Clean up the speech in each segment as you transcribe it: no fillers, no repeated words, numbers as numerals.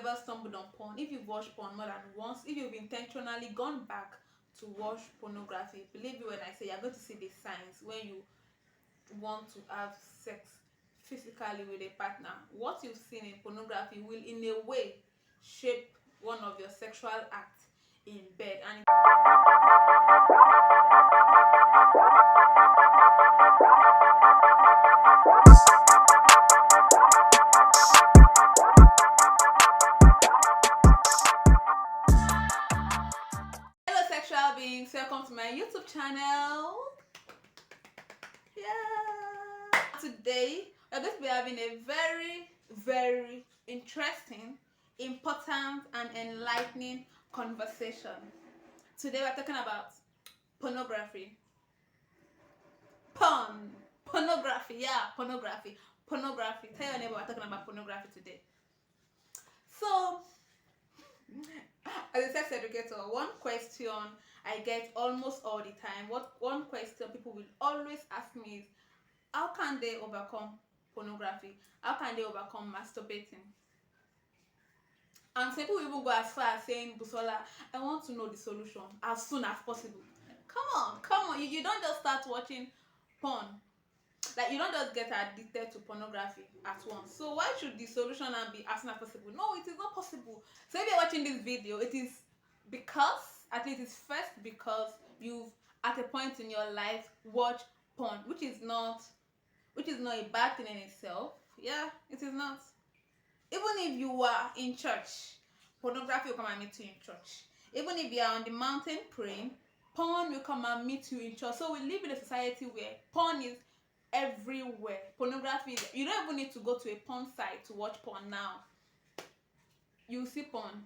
ever stumbled on porn, if you've watched porn more than once, if you've intentionally gone back to watch pornography, believe me when I say you're going to see the signs when you want to have sex physically with a partner. What you've seen in pornography will in a way shape one of your sexual acts in bed. And hello sexual beings, welcome to my YouTube channel. Yeah, today we're going to be having a very interesting, important and enlightening conversation. Today we're talking about pornography. Pornography. Tell your neighbor we're talking about pornography today. So, as a sex educator, one question I get almost all the time, one question people will always ask me is, how can they overcome pornography? How can they overcome masturbating? And some people even go as far as saying, Busola, I want to know the solution as soon as possible. Come on. You don't just start watching porn. Like, you don't just get addicted to pornography at once. So why should the solution be as soon as possible? No, it is not possible. So if you're watching this video, it is because, at least it's first because you've at a point in your life watched porn, which is not a bad thing in itself. Yeah, it is not. Even if you are in church, pornography will come and meet you in church. Even if you are on the mountain praying, porn will come and meet you in church. So we live in a society where porn is everywhere. Pornography, you don't even need to go to a porn site to watch porn now. You see porn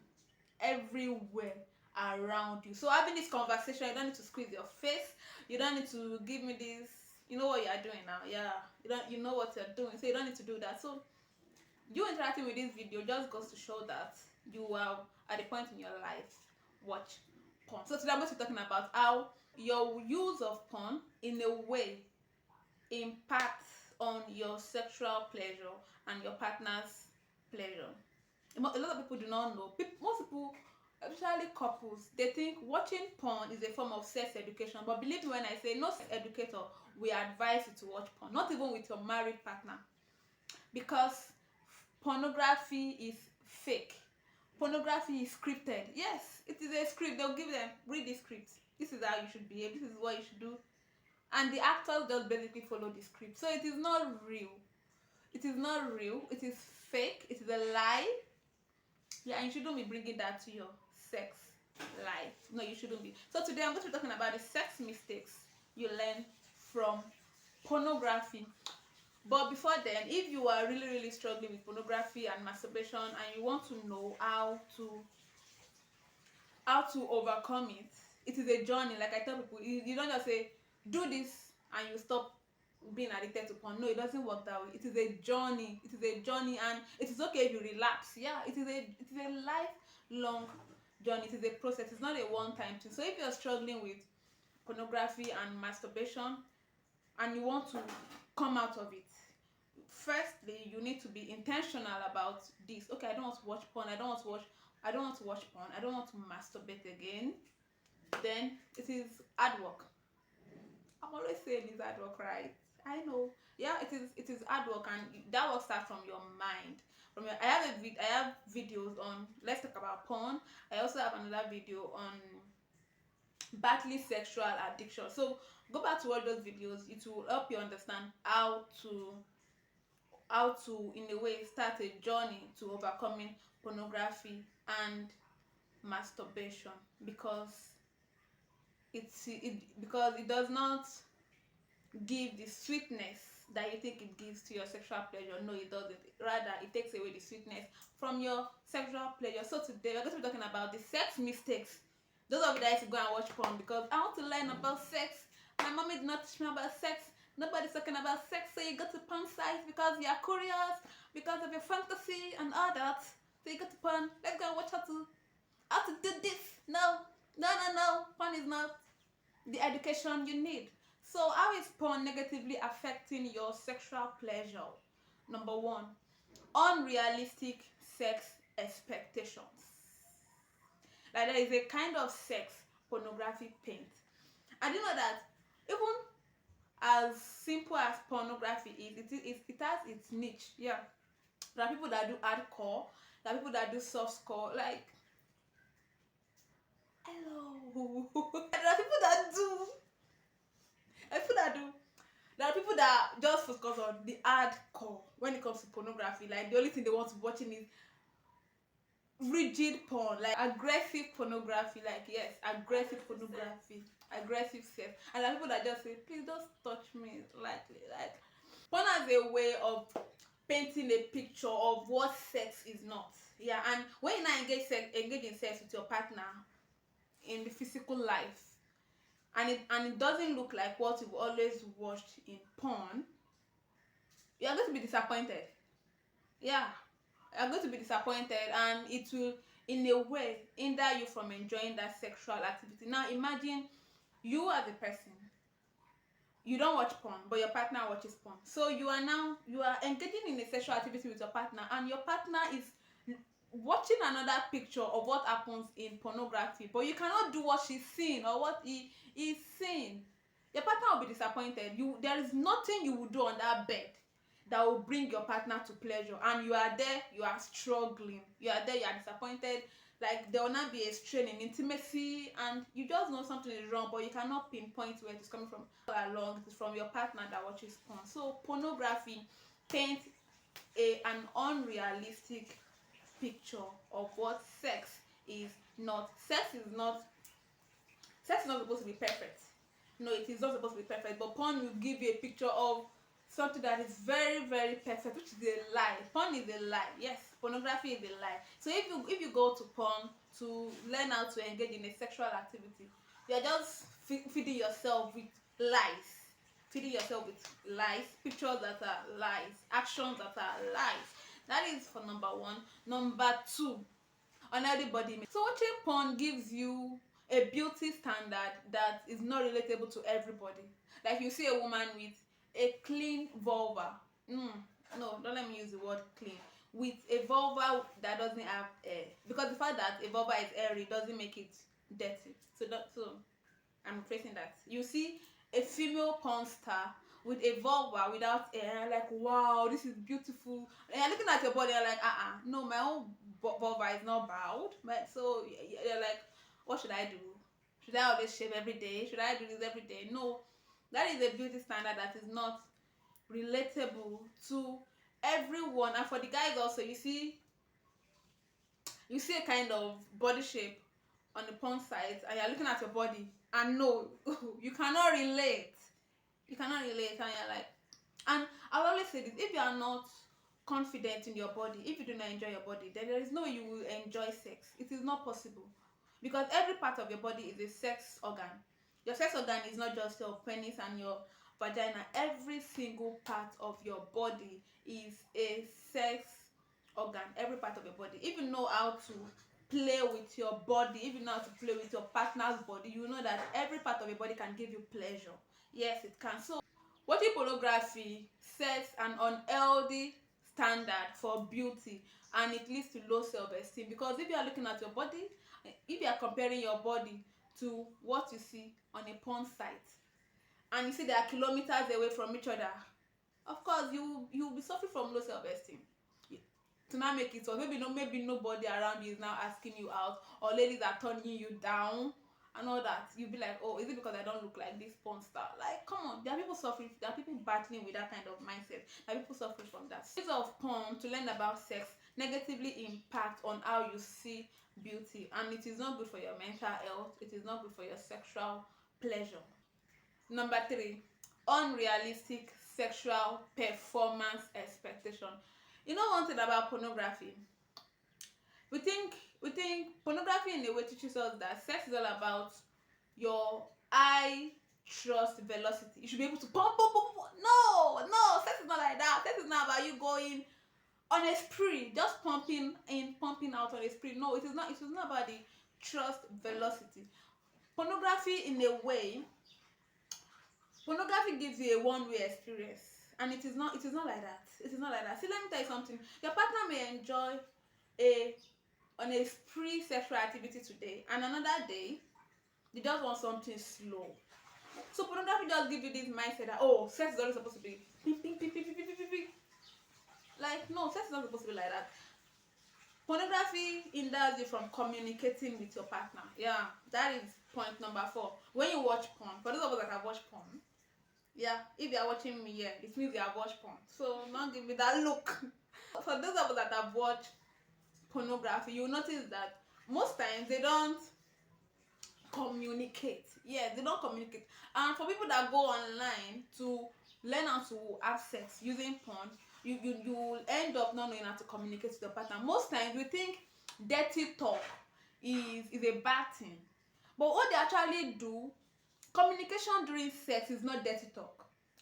everywhere around you. So having this conversation, you don't need to squeeze your face. You don't need to give me this. You know what you are doing now. Yeah, you know what you're doing. So you don't need to do that. So you interacting with this video just goes to show that you are at a point in your life watch porn. So today I'm going to be talking about how your use of porn in a way impacts on your sexual pleasure and your partner's pleasure. A lot of people do not know. Most people, especially couples, they think watching porn is a form of sex education. But believe me when I say no sex educator will advise you to watch porn, not even with your married partner, because pornography is fake. Pornography is scripted. Yes, it is a script. They'll give them, read the script. This is how you should behave. This is what you should do. And the actors just basically follow the script. So it is not real. It is fake. It is a lie. Yeah, and you shouldn't be bringing that to your sex life. No, you shouldn't be. So today I'm going to be talking about the sex mistakes you learn from pornography. But before then, if you are really struggling with pornography and masturbation and you want to know how to overcome it, it is a journey. Like I tell people, you don't just say do this and you stop being addicted to porn. No, it doesn't work that way. It is a journey. And it is okay if you relapse. Yeah, it is a lifelong journey. It is a process. It's not a one-time thing. So if you're struggling with pornography and masturbation and you want to come out of it, firstly you need to be intentional about this. Okay, I don't want to watch porn. I don't want to watch porn. I don't want to masturbate again. Then it is hard work. I'm always saying it's hard work, right? I know. Yeah, it is hard work, and that work starts from your mind. I have videos on, let's talk about porn. I also have another video on battling sexual addiction. So go back to watch those videos. It will help you understand how to in a way start a journey to overcoming pornography and masturbation, because it does not give the sweetness that you think it gives to your sexual pleasure. No, it doesn't. Rather, it takes away the sweetness from your sexual pleasure. So today we're going to be talking about the sex mistakes. Those of you that used to go and watch porn because I want to learn about sex. My mommy did not teach me about sex. Nobody's talking about sex, so you go to porn sites because you are curious, because of your fantasy and all that. So you go to porn. Let's go and watch how to do this. No. Porn is not the education you need. So how is porn negatively affecting your sexual pleasure? Number one, unrealistic sex expectations. Like there is a kind of sex pornography paint. I didn't know that even as simple as pornography is, it has its niche. Yeah, there are people that do hardcore, there are people that do softcore. Like, hello, there are people that do, there are people that do, there are people that just focus on the hardcore when it comes to pornography. Like the only thing they want to be watching is rigid porn, like aggressive pornography. Like, yes, aggressive pornography, aggressive sex. And there are people that just say, please don't touch me lightly. Like, porn has a way of painting a picture of what sex is not. Yeah, and when you now engage in sex with your partner in the physical life, and it doesn't look like what you've always watched in porn, you're going to be disappointed. Yeah, you're going to be disappointed, and it will in a way hinder you from enjoying that sexual activity. Now imagine you as a person, you don't watch porn but your partner watches porn, so you are engaging in a sexual activity with your partner, and your partner is watching another picture of what happens in pornography, but you cannot do what she's seeing or what he is seeing. Your partner will be disappointed. There is nothing you will do on that bed that will bring your partner to pleasure, and you are there, you are struggling, you are there, you are disappointed. Like, there will not be a strain in intimacy, and you just know something is wrong, but you cannot pinpoint where it is coming from. All along, it is from your partner that watches porn. So pornography paints an unrealistic picture of what sex is not. Sex is not supposed to be perfect. No, it is not supposed to be perfect, but porn will give you a picture of something that is very, very perfect, which is a lie. Porn is a lie. Yes, pornography is a lie. So if you go to porn to learn how to engage in a sexual activity, you're just feeding yourself with lies. Feeding yourself with lies, pictures that are lies, actions that are lies. That is for number one. Number two, unhealthy body image. So watching porn gives you a beauty standard that is not relatable to everybody. Like, you see a woman with a clean vulva. No, don't let me use the word clean. With a vulva that doesn't have air, because the fact that a vulva is airy doesn't make it dirty. So I'm rephrasing that. You see a female porn star with a vulva without air, like, wow, this is beautiful. And you're looking at your body, you're like, no, my own vulva is not bowed. But so you're like, what should I do? Should I always shave every day? Should I do this every day? No, that is a beauty standard that is not relatable to everyone. And for the guys also, you see a kind of body shape on the porn site, and you're looking at your body, and no, you cannot relate. And you're like, and I'll always say this: if you are not confident in your body, if you do not enjoy your body, then there is no way you will enjoy sex. It is not possible, because every part of your body is a sex organ. Your sex organ is not just your penis and your vagina. Every single part of your body is a sex organ. Every part of your body. If you know how to play with your body, if you know how to play with your partner's body, you know that every part of your body can give you pleasure. Yes, it can. So watching pornography sets an unhealthy standard for beauty, and it leads to low self-esteem, because if you are looking at your body, if you are comparing your body to what you see on a porn site, and you see they are kilometers away from each other, of course you will be suffering from low self-esteem. To now make it worse, maybe nobody around you is now asking you out, or ladies are turning you down and all that. You'll be like, oh, is it because I don't look like this porn star? Like, come on, there are people suffering, there are people battling with that kind of mindset, there are people suffering from that. Use of porn to learn about sex negatively impact on how you see beauty, and it is not good for your mental health, it is not good for your sexual pleasure. Number three, unrealistic sexual performance expectation. You know one thing about pornography, we think pornography in a way teaches us that sex is all about your high thrust velocity. You should be able to pump, pump, pump, pump. No, sex is not like that. Sex is not about you going on a spree, just pumping in, pumping out on a spree. No, it is not about the thrust velocity. Pornography gives you a one-way experience, and it is not like that. See, let me tell you something. Your partner may enjoy an on a spree sexual activity today, and another day they just want something slow. So pornography just give you this mindset that, oh, sex is always supposed to be ping, ping, ping, ping, ping, ping, ping, ping. Like, no, sex is not supposed to be like that. Pornography hinders you from communicating with your partner. Yeah, that is point number 4. When you watch porn, for those of us that have watched porn, yeah, if you are watching me here, it means you have watched porn. So don't give me that look. For those of us that have watched pornography, you'll notice that most times they don't communicate. Yeah, they don't communicate. And for people that go online to learn how to have sex using porn, you will end up not knowing how to communicate with your partner. Most times we think dirty talk is a bad thing, but what they actually do, communication during sex is not dirty talk.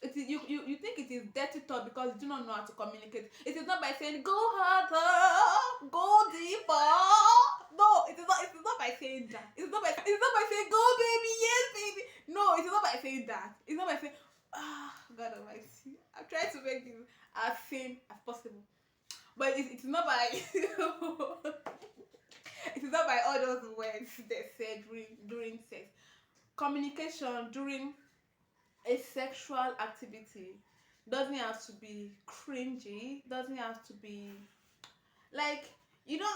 It is, you think it is dirty talk because you do not know how to communicate. It is not by saying go harder, go deeper. No, it is not. It is not by saying that. It's not by saying go baby, yes baby. No, it is not by saying that. It's not by saying God Almighty. I'm trying to make this as sane as possible, but it is not by it is not by all those words they said during sex. Communication during a sexual activity doesn't have to be cringy, doesn't have to be like, you know,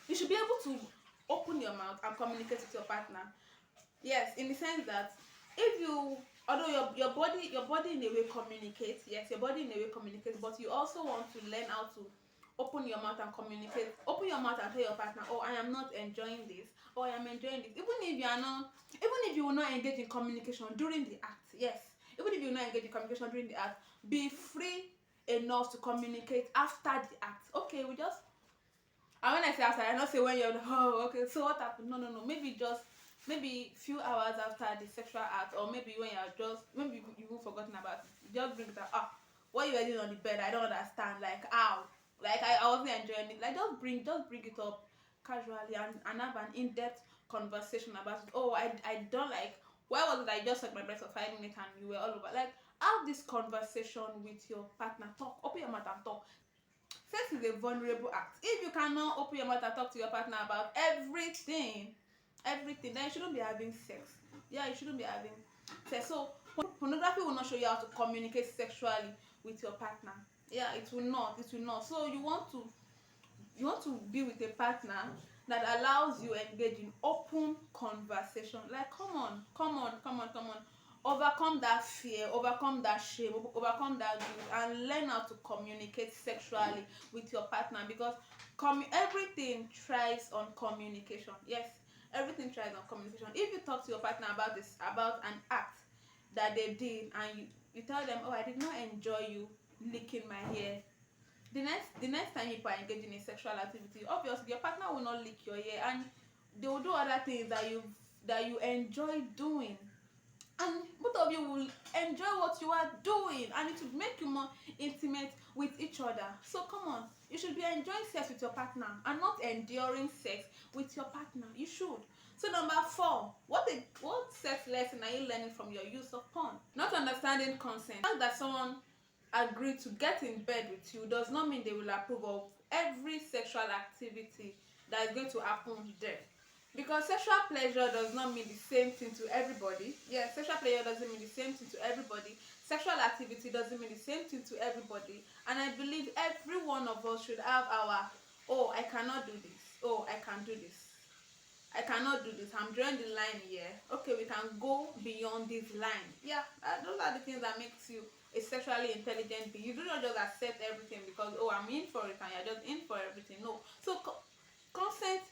you should be able to open your mouth and communicate with your partner. Yes, in the sense that if you, although your body in a way communicates, yes, your body in a way communicates, but you also want to learn how to open your mouth and communicate. Open your mouth and tell your partner, oh, I am not enjoying this, or I am enjoying this. Even if you will not engage in communication during the act, yes, even if you will not engage in communication during the act, be free enough to communicate after the act. Okay, we just, and when I say after, I not say when you're oh okay, so what happened? No, maybe few hours after the sexual act, or maybe when you're just, maybe you've forgotten about it, just bring it up. What you were doing on the bed, I don't understand, like how, like I wasn't enjoying it. Like just bring it up casually and have an in-depth conversation about it. Oh, I don't like, why was it I just took my breath for 5 minutes and you were all over? Like, have this conversation with your partner. Talk, open your mouth and talk. Sex is a vulnerable act. If you cannot open your mouth and talk to your partner about everything, then you shouldn't be having sex. Yeah, you shouldn't be having sex. So pornography will not show you how to communicate sexually with your partner. Yeah, it will not. So you want to be with a partner that allows you engage in open conversation. Like, come on. Overcome that fear, overcome that shame, overcome that guilt, and learn how to communicate sexually with your partner, because everything thrives on communication. Yes, everything thrives on communication. If you talk to your partner about an act that they did, and you tell them, oh, I did not enjoy you licking my hair, the next time you are engaging in sexual activity, obviously your partner will not lick your hair, and they will do other things that you enjoy doing, and both of you will enjoy what you are doing, and it will make you more intimate with each other. So come on, you should be enjoying sex with your partner and not enduring sex with your partner. You should. So number 4, what sex lesson are you learning from your use of porn? Not understanding consent. The fact that someone agreed to get in bed with you does not mean they will approve of every sexual activity that is going to happen there. Because sexual pleasure does not mean the same thing to everybody. Yeah, sexual pleasure doesn't mean the same thing to everybody. Sexual activity doesn't mean the same thing to everybody. And I believe every one of us should have our, oh, I cannot do this. Oh, I can do this. I cannot do this. I'm drawing the line here. Okay, we can go beyond this line. Yeah, those are the things that makes you a sexually intelligent being. You do not just accept everything because, oh, I'm in for it and you're just in for everything. No. So consent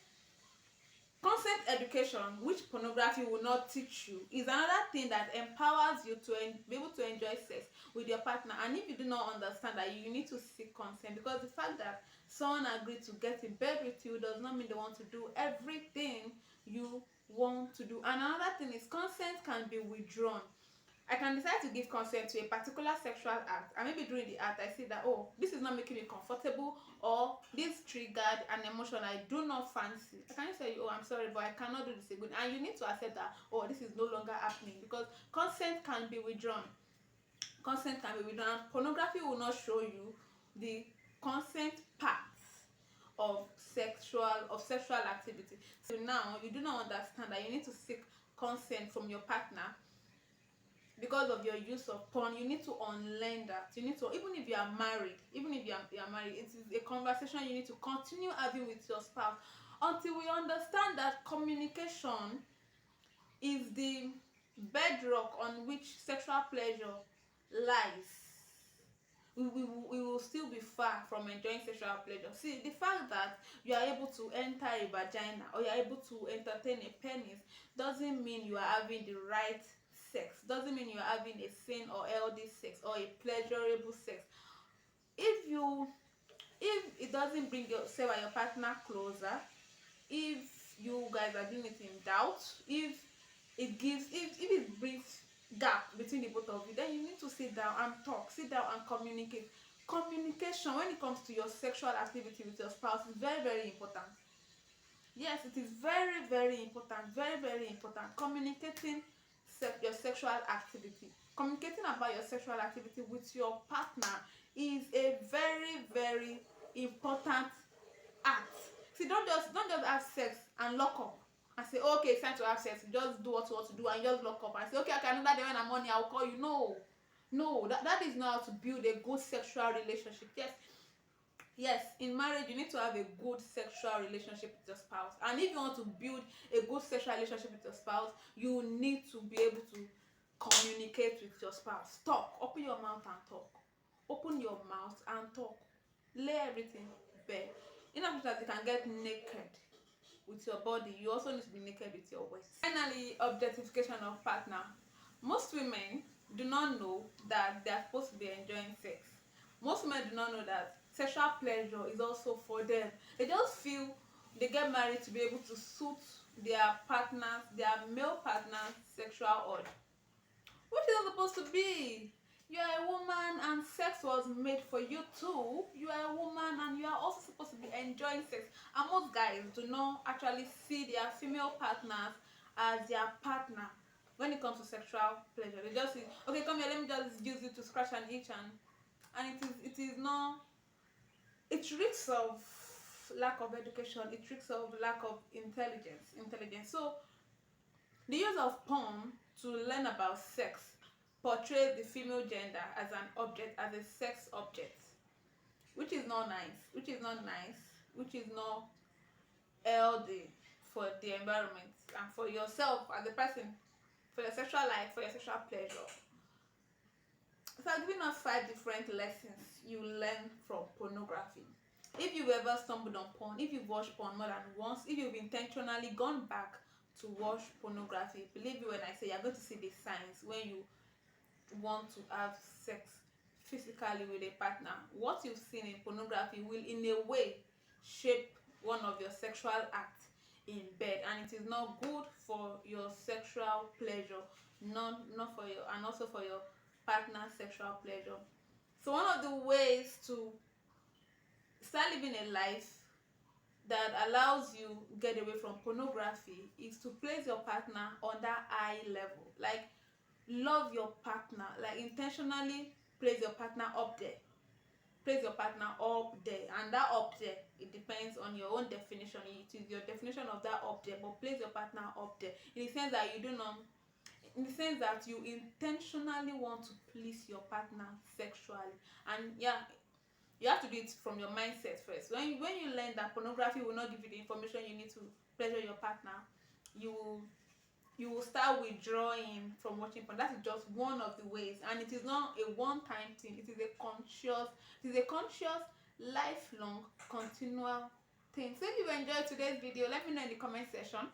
education, which pornography will not teach you, is another thing that empowers you to be able to enjoy sex with your partner. And if you do not understand that, you need to seek consent, because the fact that someone agreed to get in bed with you does not mean they want to do everything you want to do. And another thing is, consent can be withdrawn. I can decide to give consent to a particular sexual act, and maybe during the act I see that, oh, this is not making me comfortable, or this triggered an emotion I do not fancy. I can just say, oh, I'm sorry, but I cannot do this again. And you need to accept that, oh, this is no longer happening, because consent can be withdrawn. Pornography will not show you the consent part of sexual activity. So now you do not understand that you need to seek consent from your partner because of your use of porn. You need to unlearn that. You need to, even if you are married, you are married, it is a conversation you need to continue having with your spouse until we understand that communication is the bedrock on which sexual pleasure lies. We will still be far from enjoying sexual pleasure. See, the fact that you are able to enter a vagina or you are able to entertain a penis doesn't mean you are having the right sex, doesn't mean you are having a sane or healthy sex or a pleasurable sex. If it doesn't bring yourself and your partner closer, if you guys are doing it in doubt, if it brings gap between the both of you, then you need to sit down and talk, sit down and communicate. Communication when it comes to your sexual activity with your spouse is very, very important. Yes, it is very, very important, very, very important. Communicating your sexual activity, communicating about your sexual activity with your partner is a very, very important act. See, don't just have sex and lock up and say, okay, it's time to have sex. You just do what you want to do and just lock up and say, okay, another day when I'm on, I'll call you. No, that is not how to build a good sexual relationship. Yes, in marriage you need to have a good sexual relationship with your spouse, and if you want to build a good sexual relationship with your spouse, you need to be able to communicate with your spouse. Talk, open your mouth and talk. Open your mouth and talk. Lay everything bare. In as much as you can get naked with your body, you also need to be naked with your waist. Finally, objectification of partner. Most women do not know that they are supposed to be enjoying sex. Most women do not know that sexual pleasure is also for them. They just feel they get married to be able to suit their partners, their male partners' sexual urge, which is not supposed to be. You are a woman and sex was made for you too. You are a woman and you are also supposed to be enjoying sex. And most guys do not actually see their female partners as their partner when it comes to sexual pleasure. They just say, okay, come here, let me just use it to scratch and itch, and it is not, it reeks of lack of education, it reeks of lack of intelligence. So the use of porn to learn about sex portrays the female gender as an object, as a sex object, which is not nice, which is not healthy for the environment and for yourself as a person, for your sexual life, for your sexual pleasure. So I've given us 5 different lessons you learn from pornography. If you've ever stumbled on porn, if you've watched porn more than once, if you've intentionally gone back to watch pornography, believe me when I say you're going to see the signs when you want to have sex physically with a partner. What you've seen in pornography will in a way shape one of your sexual acts in bed, and it is not good for your sexual pleasure, not for your, and also for your partner's sexual pleasure. So one of the ways to start living a life that allows you get away from pornography is to place your partner on that eye level. Like, love your partner, like intentionally place your partner up there. Place your partner up there, and that up there, it depends on your own definition. It is your definition of that up there, but place your partner up there in the sense that you do not, in the sense that you intentionally want to please your partner sexually. And yeah, you have to do it from your mindset first. When you learn that pornography will not give you the information you need to pleasure your partner, you will start withdrawing from watching porn. That is just one of the ways, and it is not a one-time thing. It is a conscious, lifelong, continual thing. So if you enjoyed today's video, let me know in the comment section.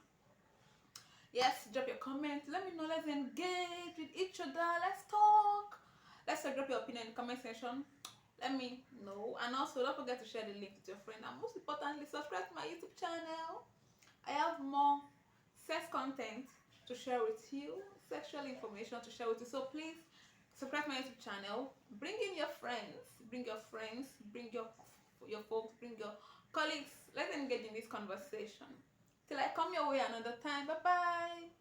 Yes, drop your comment. Let me know. Let's engage with each other. Let's talk. Let's drop your opinion in the comment section. Let me know. And also, don't forget to share the link with your friend. And most importantly, subscribe to my YouTube channel. I have more sex content to share with you, sexual information to share with you. So please subscribe to my YouTube channel. Bring in your friends. Bring your folks. Bring your colleagues. Let's engage in this conversation. Till I come your way another time. Bye bye.